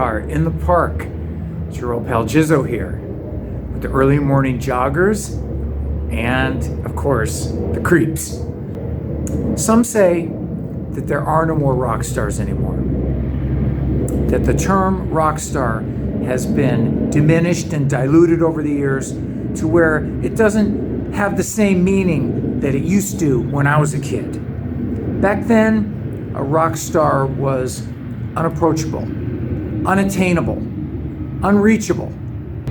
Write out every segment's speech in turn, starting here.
are in the park. It's your old pal Jizzo here with the early morning joggers and, of course, the creeps. Some say that there are no more rock stars anymore, that the term rock star has been diminished and diluted over the years to where it doesn't have the same meaning that it used to when I was a kid. Back then, a rock star was unapproachable, unattainable, unreachable.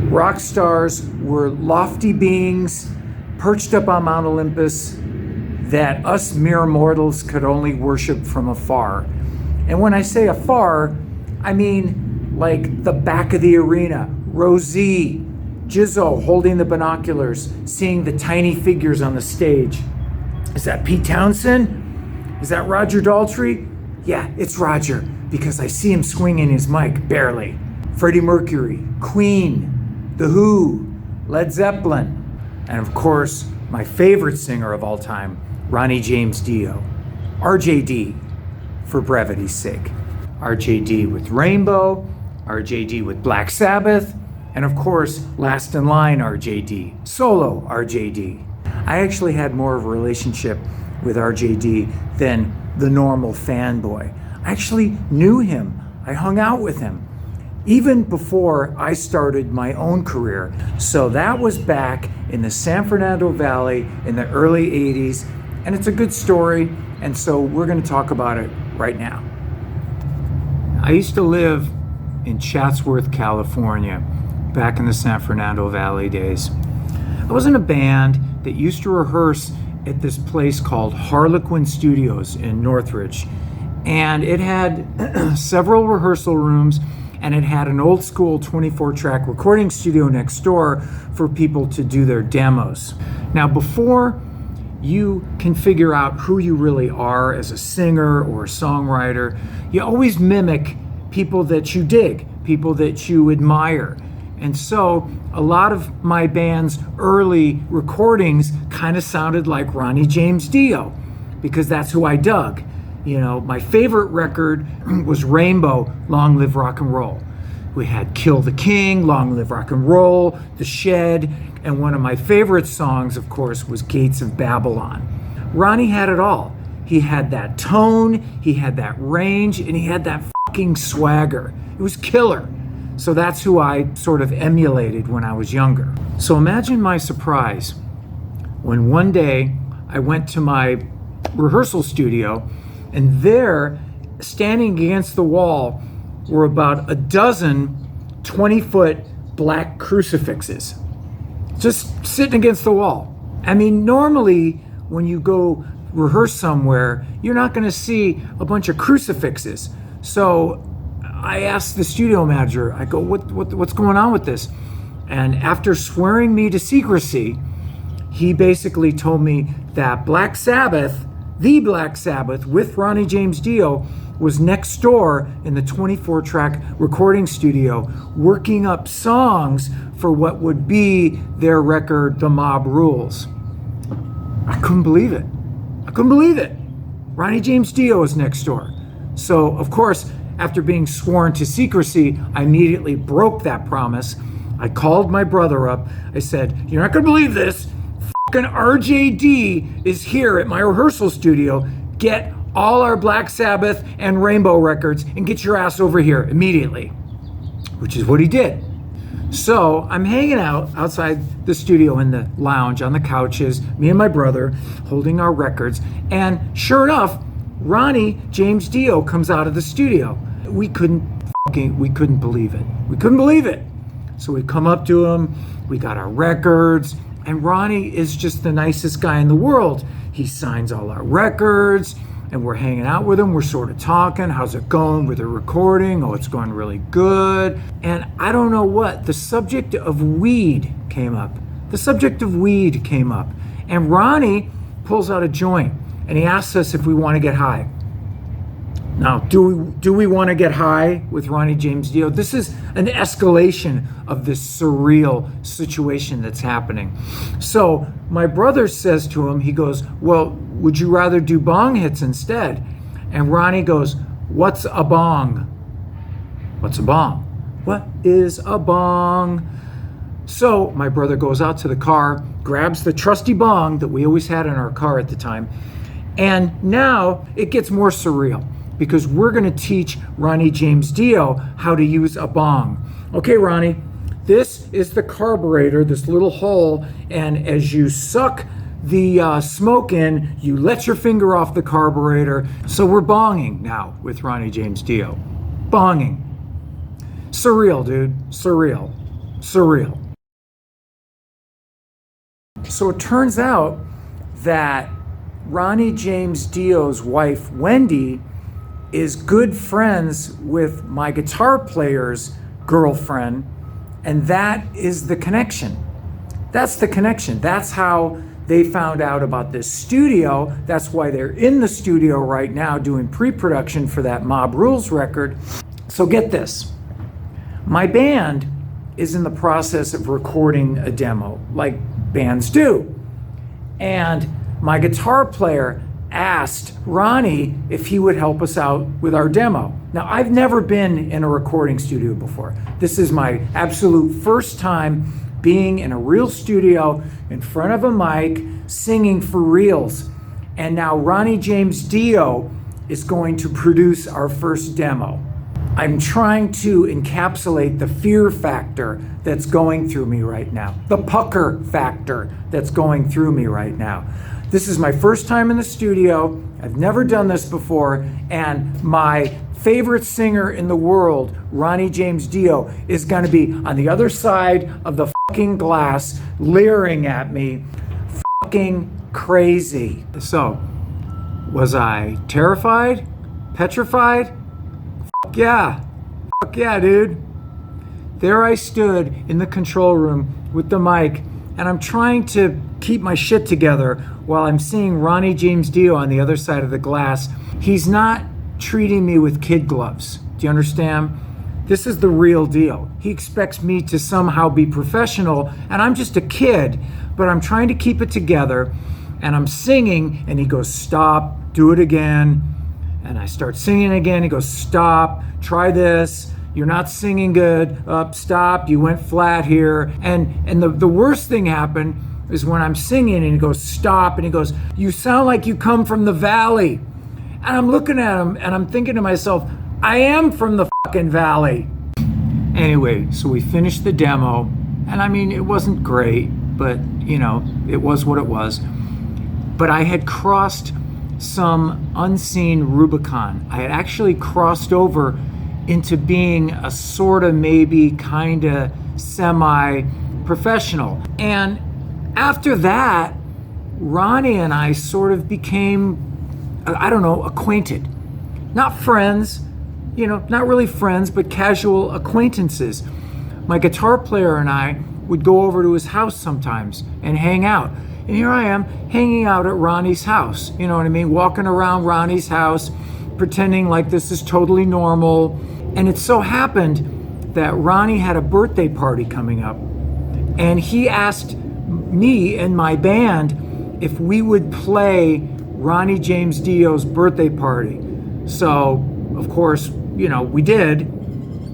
Rock stars were lofty beings perched up on Mount Olympus that us mere mortals could only worship from afar. And when I say afar, I mean like the back of the arena, Rosie, Jizzo holding the binoculars, seeing the tiny figures on the stage. Is that Pete Townsend? Is that Roger Daltrey? Yeah, it's Roger, because I see him swinging his mic, barely. Freddie Mercury, Queen, The Who, Led Zeppelin, and of course, my favorite singer of all time, Ronnie James Dio, RJD, for brevity's sake. RJD with Rainbow, RJD with Black Sabbath, and of course, last in line RJD, solo RJD. I actually had more of a relationship with RJD than the normal fanboy. I actually knew him. I hung out with him even before I started my own career. So that was back in the San Fernando Valley in the early 80s, and it's a good story, and so we're going to talk about it right now. I used to live in Chatsworth, California, back in the San Fernando Valley days. I was in a band that used to rehearse at this place called Harlequin Studios in Northridge. And it had several rehearsal rooms, and it had an old school 24-track recording studio next door for people to do their demos. Now, before you can figure out who you really are as a singer or a songwriter, you always mimic people that you dig, people that you admire. And so a lot of my band's early recordings kind of sounded like Ronnie James Dio, because that's who I dug. You know, my favorite record was Rainbow, Long Live Rock and Roll. We had Kill the King, Long Live Rock and Roll, The Shed, and one of my favorite songs, of course, was Gates of Babylon. Ronnie had it all. He had that tone, he had that range, and he had that fucking swagger. It was killer. So that's who I sort of emulated when I was younger. So imagine my surprise when one day I went to my rehearsal studio, and there, standing against the wall, were about a dozen 20-foot black crucifixes, just sitting against the wall. I mean, normally when you go rehearse somewhere, you're not going to see a bunch of crucifixes. So I asked the studio manager, I go, what's going on with this? And after swearing me to secrecy, he basically told me that Black Sabbath, the Black Sabbath with Ronnie James Dio, was next door in the 24-track recording studio working up songs for what would be their record, The Mob Rules. I couldn't believe it. Ronnie James Dio was next door. So, of course, after being sworn to secrecy, I immediately broke that promise. I called my brother up. I said, "You're not gonna believe this. Fucking RJD is here at my rehearsal studio. Get all our Black Sabbath and Rainbow records and get your ass over here immediately," which is what he did. So I'm hanging out outside the studio in the lounge on the couches, me and my brother holding our records, and sure enough, Ronnie James Dio comes out of the studio. We couldn't believe it. We couldn't believe it. So we come up to him, we got our records, and Ronnie is just the nicest guy in the world. He signs all our records, and we're hanging out with him. We're sort of talking, how's it going with the recording? Oh, it's going really good. And I don't know what, the subject of weed came up. And Ronnie pulls out a joint, and he asks us if we want to get high. Now, do we want to get high with Ronnie James Dio? This is an escalation of this surreal situation that's happening. So my brother says to him, he goes, "Well, would you rather do bong hits instead?" And Ronnie goes, "What's a bong?" What's a bong? What is a bong? So my brother goes out to the car, grabs the trusty bong that we always had in our car at the time, and now it gets more surreal because we're going to teach Ronnie James Dio how to use a bong. Okay, Ronnie, this is the carburetor, this little hole, and as you suck the smoke in, you let your finger off the carburetor. So we're bonging now with Ronnie James Dio. Bonging. Surreal, dude. Surreal. Surreal. So it turns out that Ronnie James Dio's wife, Wendy, is good friends with my guitar player's girlfriend, and that is the connection. That's the connection. That's how they found out about this studio. That's why they're in the studio right now doing pre-production for that Mob Rules record. So get this. My band is in the process of recording a demo, like bands do. And my guitar player asked Ronnie if he would help us out with our demo. Now, I've never been in a recording studio before. This is my absolute first time being in a real studio in front of a mic, singing for reals. And now Ronnie James Dio is going to produce our first demo. I'm trying to encapsulate the fear factor that's going through me right now, the pucker factor that's going through me right now. This is my first time in the studio. I've never done this before, and my favorite singer in the world, Ronnie James Dio, is going to be on the other side of the fucking glass, leering at me, fucking crazy. So, was I terrified? Petrified? Yeah. Fuck yeah, dude. There I stood in the control room with the mic, and I'm trying to keep my shit together while I'm seeing Ronnie James Dio on the other side of the glass. He's not treating me with kid gloves. Do you understand? This is the real deal. He expects me to somehow be professional, and I'm just a kid, but I'm trying to keep it together, and I'm singing, and he goes, stop, do it again. And I start singing again. He goes, stop, try this. You're not singing good. Stop, you went flat here. And the worst thing happened is when I'm singing and he goes, stop. And he goes, you sound like you come from the valley. And I'm looking at him and I'm thinking to myself, I am from the fucking valley. Anyway, so we finished the demo. And I mean, it wasn't great, but you know, it was what it was. But I had crossed some unseen Rubicon. I had actually crossed over into being a sort of maybe kind of semi-professional. And after that, Ronnie and I sort of became, I don't know, acquainted. Not friends, you know, not really friends, but casual acquaintances. My guitar player and I would go over to his house sometimes and hang out. And here I am hanging out at Ronnie's house, you know what I mean? Walking around Ronnie's house, pretending like this is totally normal. And it so happened that Ronnie had a birthday party coming up. And he asked me and my band if we would play Ronnie James Dio's birthday party. So, of course, you know, we did.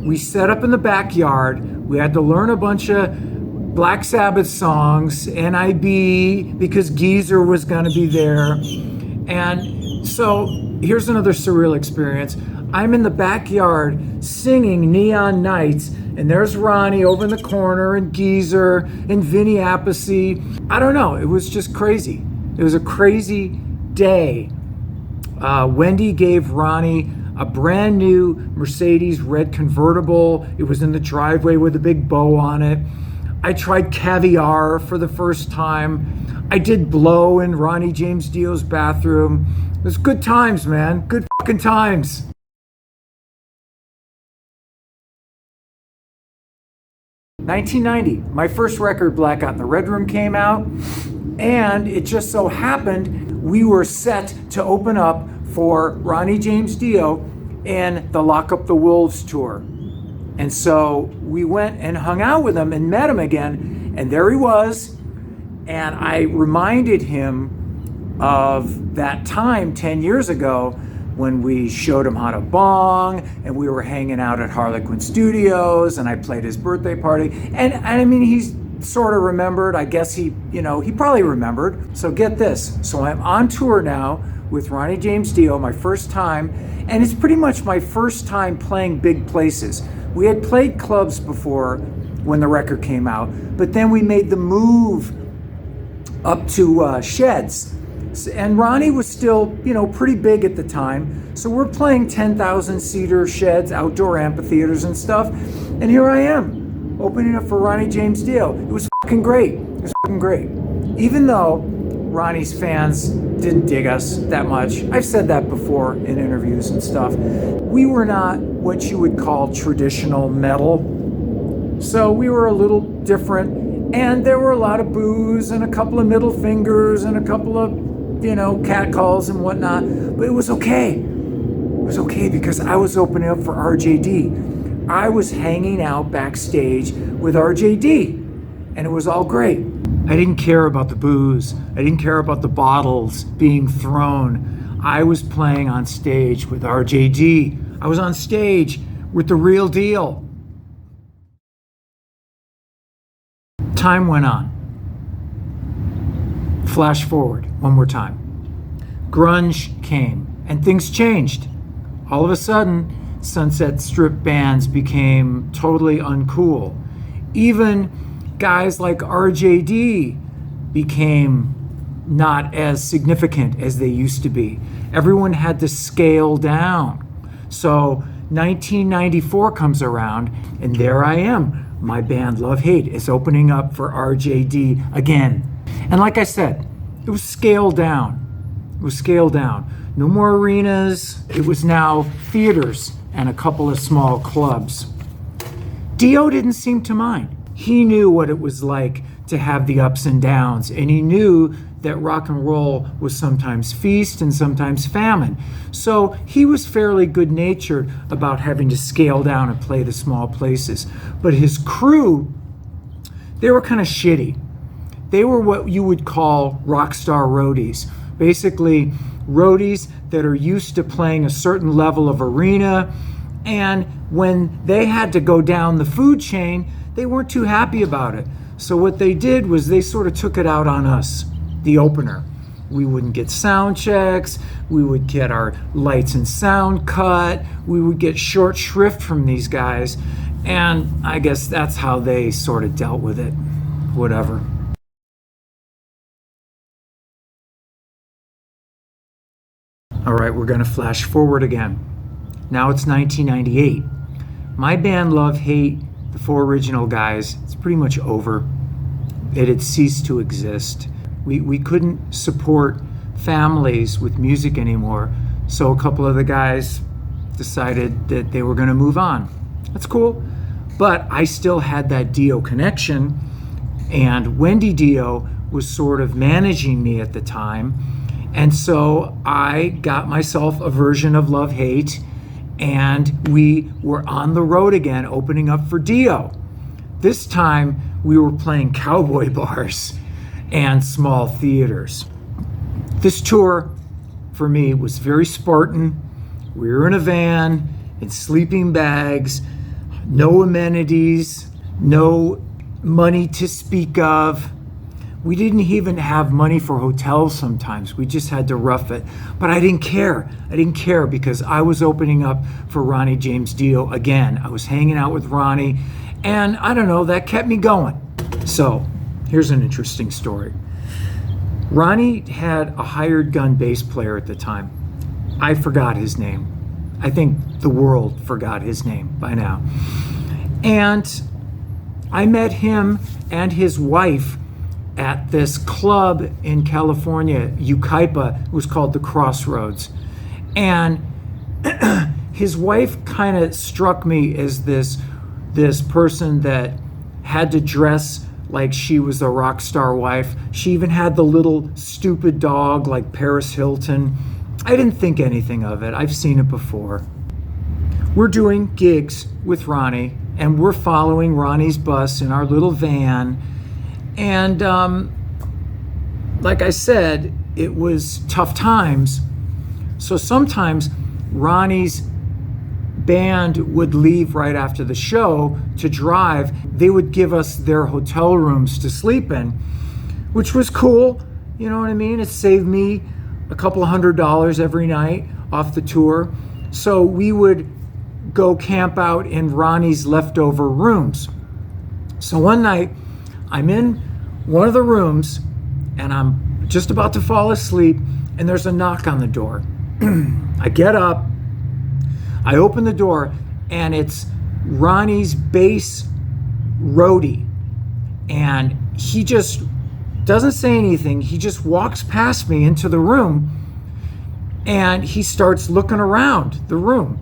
We set up in the backyard. We had to learn a bunch of Black Sabbath songs, NIB, because Geezer was going to be there. And so here's another surreal experience. I'm in the backyard singing Neon Nights, and there's Ronnie over in the corner, and Geezer, and Vinny Appice. I don't know. It was just crazy. It was a crazy day. Wendy gave Ronnie a brand new Mercedes red convertible. It was in the driveway with a big bow on it. I tried caviar for the first time. I did blow in Ronnie James Dio's bathroom. It was good times, man. Good fucking times. $1990, my first record, Blackout in the Red Room, came out, and it just so happened we were set to open up for Ronnie James Dio in the Lock Up the Wolves tour. And so we went and hung out with him and met him again, and there he was. And I reminded him of that time 10 years ago when we showed him how to bong, and we were hanging out at Harlequin Studios, and I played his birthday party. And I mean, he's sort of remembered. I guess he probably remembered. So get this. So I'm on tour now with Ronnie James Dio, my first time, and it's pretty much my first time playing big places. We had played clubs before when the record came out, but then we made the move up to sheds. And Ronnie was still, pretty big at the time. So we're playing 10,000 seater sheds, outdoor amphitheaters and stuff. And here I am, opening up for Ronnie James Dio. It was fucking great. It was fucking great. Even though Ronnie's fans didn't dig us that much. I've said that before in interviews and stuff. We were not what you would call traditional metal. So we were a little different. And there were a lot of boos and a couple of middle fingers and a couple of catcalls and whatnot, but it was okay. It was okay because I was opening up for RJD. I was hanging out backstage with RJD, and it was all great. I didn't care about the booze. I didn't care about the bottles being thrown. I was playing on stage with RJD. I was on stage with the real deal. Time went on. Flash forward one more time. Grunge came and things changed. All of a sudden, Sunset Strip bands became totally uncool. Even guys like RJD became not as significant as they used to be. Everyone had to scale down. So 1994 comes around, and there I am. My band Love Hate is opening up for RJD again. And like I said, it was scaled down. It was scaled down. No more arenas. It was now theaters and a couple of small clubs. Dio didn't seem to mind. He knew what it was like to have the ups and downs, and he knew that rock and roll was sometimes feast and sometimes famine. So he was fairly good-natured about having to scale down and play the small places. But his crew, they were kind of shitty. They were what you would call rock star roadies. Basically, roadies that are used to playing a certain level of arena, and when they had to go down the food chain, they weren't too happy about it. So what they did was they sort of took it out on us, the opener. We wouldn't get sound checks, we would get our lights and sound cut, we would get short shrift from these guys, and I guess that's how they sort of dealt with it. Whatever. All right, we're gonna flash forward again. Now it's 1998. My band Love Hate, the four original guys, it's pretty much over. It had ceased to exist. We couldn't support families with music anymore, so a couple of the guys decided that they were gonna move on. That's cool, but I still had that Dio connection, and Wendy Dio was sort of managing me at the time. And so I got myself a version of Love Hate, and we were on the road again, opening up for Dio. This time we were playing cowboy bars and small theaters. This tour for me was very Spartan. We were in a van, in sleeping bags, no amenities, no money to speak of. We didn't even have money for hotels sometimes. We just had to rough it. But I didn't care. I didn't care because I was opening up for Ronnie James Dio again. I was hanging out with Ronnie, and I don't know, that kept me going. So here's an interesting story. Ronnie had a hired gun bass player at the time. I forgot his name. I think the world forgot his name by now. And I met him and his wife at this club in California, Yucaipa. It was called the Crossroads. And his wife kind of struck me as this person that had to dress like she was a rock star wife. She even had the little stupid dog like Paris Hilton. I didn't think anything of it. I've seen it before. We're doing gigs with Ronnie, and we're following Ronnie's bus in our little van. And like I said, it was tough times. So sometimes Ronnie's band would leave right after the show to drive, they would give us their hotel rooms to sleep in, which was cool. You know what I mean? It saved me a couple $100 every night off the tour. So we would go camp out in Ronnie's leftover rooms. So one night I'm in one of the rooms and I'm just about to fall asleep, and there's a knock on the door. I get up, I open the door, and it's Ronnie's bass roadie. And he just doesn't say anything. He just walks past me into the room, and he starts looking around the room.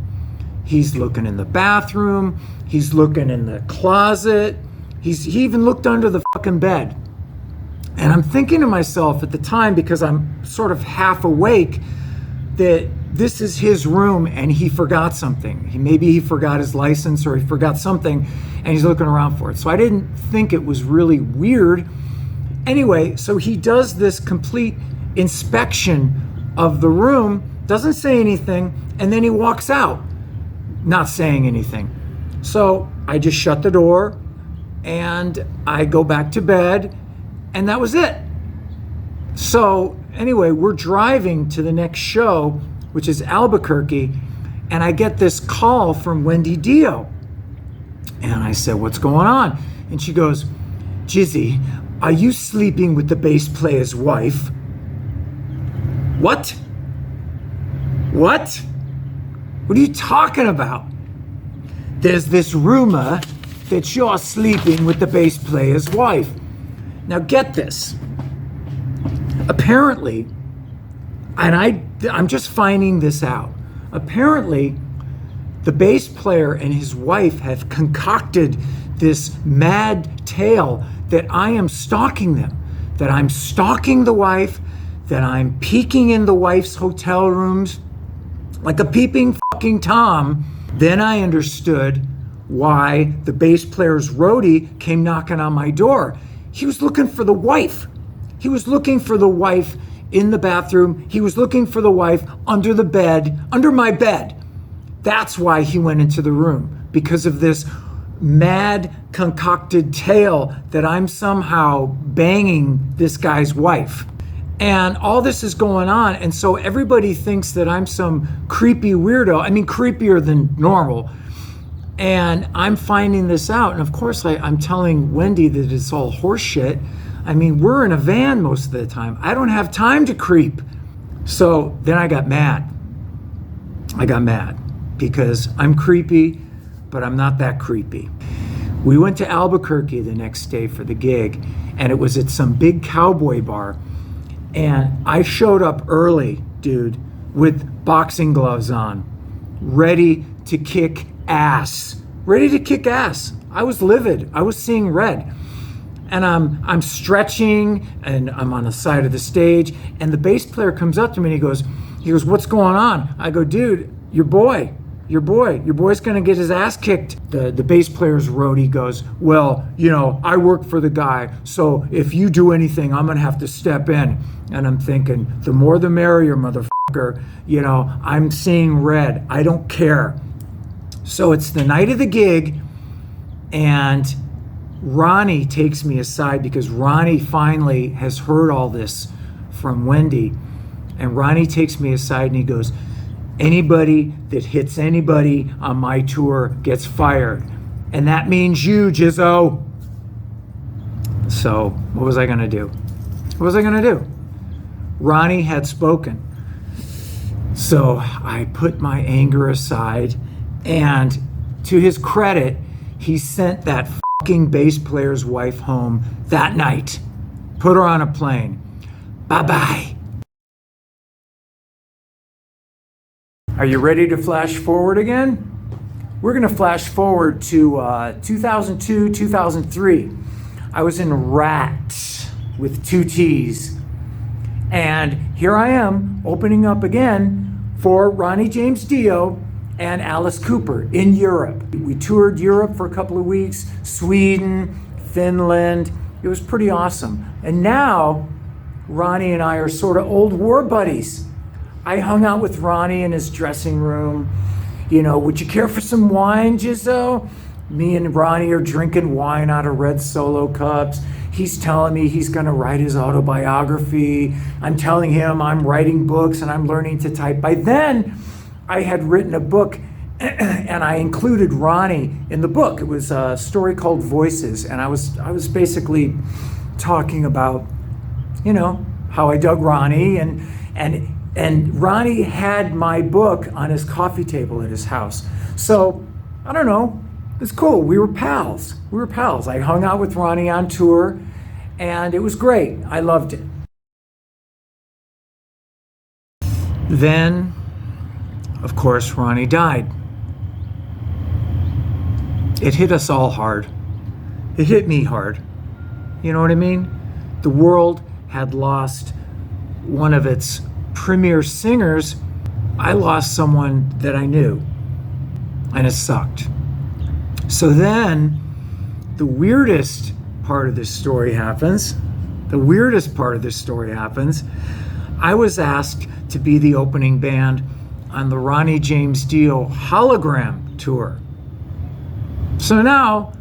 He's looking in the bathroom. He's looking in the closet. He even looked under the fucking bed. And I'm thinking to myself at the time, because I'm sort of half awake, that this is his room and he forgot something. Maybe he forgot his license or he forgot something and he's looking around for it. So I didn't think it was really weird. Anyway, so he does this complete inspection of the room, doesn't say anything, and then he walks out, not saying anything. So I just shut the door and I go back to bed, and that was it. So anyway, we're driving to the next show, which is Albuquerque, and I get this call from Wendy Dio. And I said, "What's going on?" And she goes, "Jizzy, are you sleeping with the bass player's wife?" What? What? What are you talking about? There's this rumor that you're sleeping with the bass player's wife. Now get this. Apparently, and I'm just finding this out. Apparently, the bass player and his wife have concocted this mad tale that I am stalking them, that I'm stalking the wife, that I'm peeking in the wife's hotel rooms like a peeping fucking Tom. Then I understood why the bass player's roadie came knocking on my door. He was looking for the wife. He was looking for the wife in the bathroom. He was looking for the wife under the bed, under my bed. That's why he went into the room, because of this mad concocted tale that I'm somehow banging this guy's wife. And all this is going on, and so everybody thinks that I'm some creepy weirdo. I mean, creepier than normal. And I'm finding this out, and of course I'm telling Wendy that it's all horseshit. I mean, we're in a van most of the time. I don't have time to creep. So then I got mad. I got mad because I'm creepy, but I'm not that creepy. We went to Albuquerque the next day for the gig, and it was at some big cowboy bar. And I showed up early, dude, with boxing gloves on, ready to kick ass. Ready to kick ass. I was livid. I was seeing red. And I'm stretching, and I'm on the side of the stage, and the bass player comes up to me and he goes, "What's going on?" I go, "Dude, your boy's gonna get his ass kicked." The bass player's roadie goes, "Well, you know, I work for the guy, so if you do anything, I'm gonna have to step in." And I'm thinking, the more the merrier, motherfucker. You know, I'm seeing red. I don't care. So it's the night of the gig, and Ronnie takes me aside because Ronnie finally has heard all this from Wendy. And Ronnie takes me aside and he goes, "Anybody that hits anybody on my tour gets fired. And that means you, Jizzo." So what was I gonna do? What was I gonna do? Ronnie had spoken. So I put my anger aside, and to his credit, he sent that fucking bass player's wife home that night. Put her on a plane. Bye-bye. Are you ready to flash forward again? We're gonna flash forward to 2002, 2003. I was in Rat with 2 T's. And here I am opening up again for Ronnie James Dio and Alice Cooper in Europe. We toured Europe for a couple of weeks, Sweden, Finland. It was pretty awesome. And now Ronnie and I are sort of old war buddies. I hung out with Ronnie in his dressing room. You know, would you care for some wine, Jizzo? Me and Ronnie are drinking wine out of red Solo cups. He's telling me he's going to write his autobiography. I'm telling him I'm writing books and I'm learning to type. By then, I had written a book and I included Ronnie in the book. It was a story called Voices, and I was basically talking about, you know, how I dug Ronnie, and Ronnie had my book on his coffee table at his house. So I don't know, it's cool. We were pals. I hung out with Ronnie on tour, and it was great. I loved it. Then, of course, Ronnie died. It hit us all hard. It hit me hard. You know what I mean? The world had lost one of its premier singers. I lost someone that I knew, and it sucked. So then the weirdest part of this story happens. I was asked to be the opening band on the Ronnie James Dio hologram tour. So now,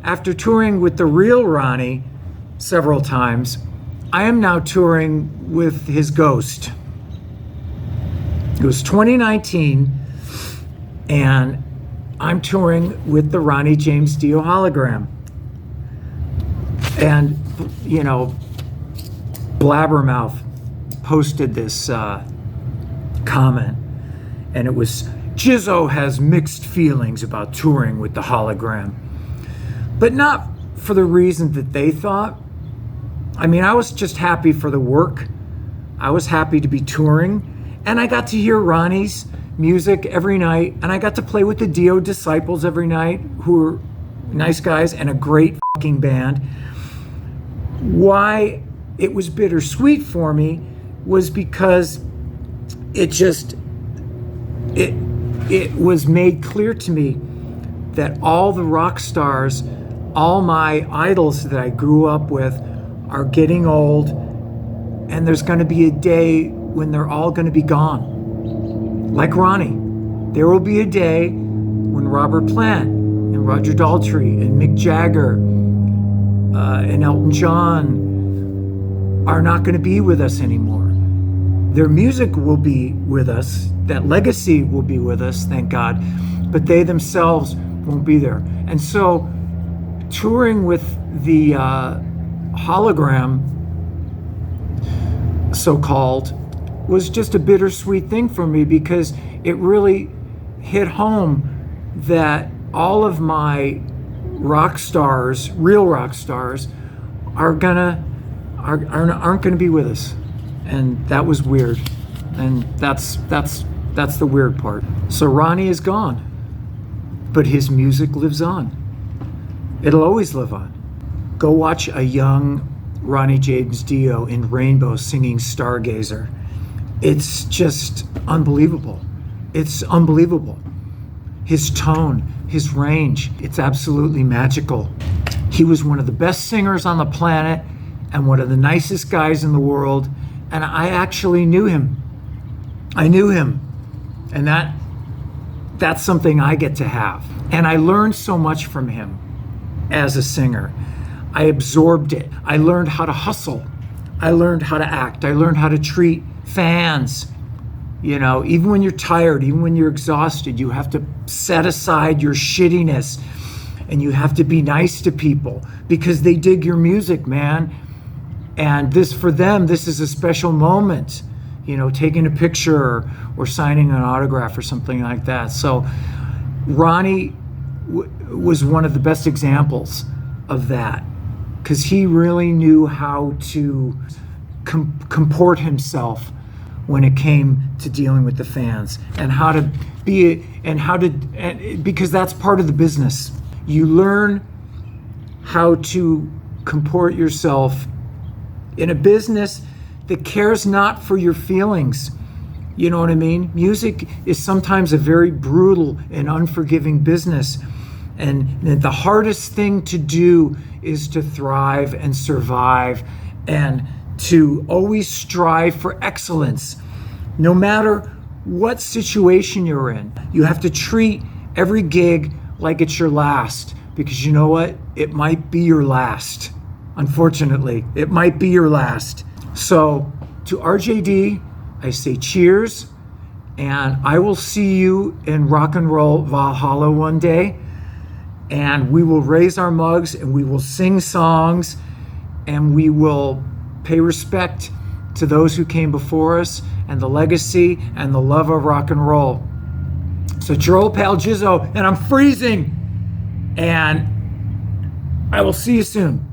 after touring with the real Ronnie several times, I am now touring with his ghost. It was 2019, and I'm touring with the Ronnie James Dio hologram. And, you know, Blabbermouth posted this comment, and it was, Jizzo has mixed feelings about touring with the hologram, but not for the reason that they thought. I mean, I was just happy for the work. I was happy to be touring, and I got to hear Ronnie's music every night, and I got to play with the Dio Disciples every night, who were nice guys and a great fucking band. Why it was bittersweet for me was because it was made clear to me that all the rock stars, all my idols that I grew up with, are getting old, and there's going to be a day when they're all going to be gone. Like Ronnie. There will be a day when Robert Plant and Roger Daltrey and Mick Jagger and Elton John are not going to be with us anymore. Their music will be with us. That legacy will be with us, thank God. But they themselves won't be there. And so touring with the hologram, so-called, was just a bittersweet thing for me, because it really hit home that all of my rock stars, real rock stars, aren't gonna be with us. And that was weird. And that's the weird part. So Ronnie is gone, but his music lives on. It'll always live on. Go watch a young Ronnie James Dio in Rainbow singing Stargazer. It's just unbelievable. It's unbelievable. His tone, his range, it's absolutely magical. He was one of the best singers on the planet and one of the nicest guys in the world. And I actually knew him. I knew him. And that's something I get to have. And I learned so much from him as a singer. I absorbed it. I learned how to hustle. I learned how to act. I learned how to treat fans. You know, even when you're tired, even when you're exhausted, you have to set aside your shittiness and you have to be nice to people because they dig your music, man. And this, for them, this is a special moment, you know, taking a picture or signing an autograph or something like that. So Ronnie was one of the best examples of that, because he really knew how to comport himself when it came to dealing with the fans, and how to be, because that's part of the business. You learn how to comport yourself in a business that cares not for your feelings. You know what I mean? Music is sometimes a very brutal and unforgiving business. And the hardest thing to do is to thrive and survive and to always strive for excellence. No matter what situation you're in, you have to treat every gig like it's your last, because you know what? It might be your last. Unfortunately, it might be your last. So to RJD, I say cheers, and I will see you in rock and roll Valhalla one day, and we will raise our mugs and we will sing songs and we will pay respect to those who came before us and the legacy and the love of rock and roll. So it's your old pal Jizzo, and I'm freezing, and I will see you soon.